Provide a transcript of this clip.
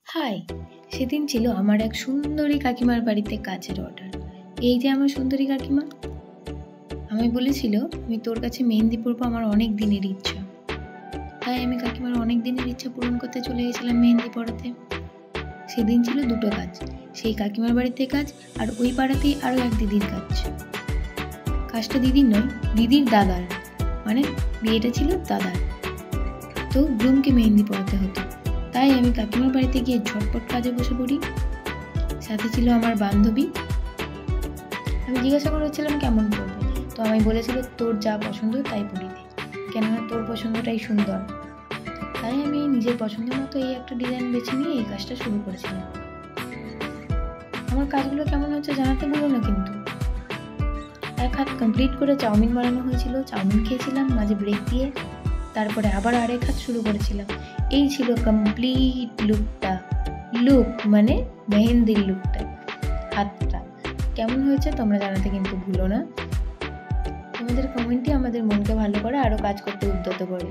High! সেদিন ছিল আমার এক সুন্দরী কাকিমার বাড়িতে কাজের অর্ডার। এই যে আমার সুন্দরী কাকিমা, আমায় বলেছিল আমি তোর কাছে মেহেন্দি পরবো, আমার অনেক দিনের ইচ্ছা। তাই আমি কাকিমার অনেক দিনের ইচ্ছা পূরণ করতে চলে গেছিলাম মেহেন্দি পরাতে। সেদিন ছিল দুটো কাজ, সেই কাকিমার বাড়িতে কাজ আর ওই পাড়াতেই আরও এক দিদির কাজ। কাজটা দিদির নয়, দিদির দাদার, মানে বিয়েটা ছিল দাদার। তো গ্রুমকে মেহেন্দি পরাতে হতো, তাই আমি কাকিমার বাড়িতে গিয়ে ঝটপট কাজে বসে পড়ি। সাথে ছিল আমার বান্ধবী। আমি জিজ্ঞাসা করেছিলাম কেমন পড়বে, তো আমি বলেছিল তোর যা পছন্দ তাই পরিয়ে দে, কেননা তোর পছন্দটাই সুন্দর। তাই আমি নিজের পছন্দ মতো এই একটা ডিজাইন বেছে নিয়ে এই কাজটা শুরু করেছিলাম। আমার কাজগুলো কেমন হচ্ছে জানাতে ভুলো না কিন্তু। এক হাত কমপ্লিট করে চাউমিন বানানো হয়েছিল, চাউমিন খেয়েছিলাম মাঝে ব্রেক দিয়ে, তারপরে আবার আরেক হাত শুরু করেছিলাম। এই ছিল কমপ্লিট লুকটা। লুক মানে মেহেন্দির লুকটা। হাতটা কেমন হয়েছে তোমরা জানাতে কিন্তু ভুলো না। তোমাদের কমেন্টই আমাদের মনকে ভালো করে আরও কাজ করতে উদ্যত করে।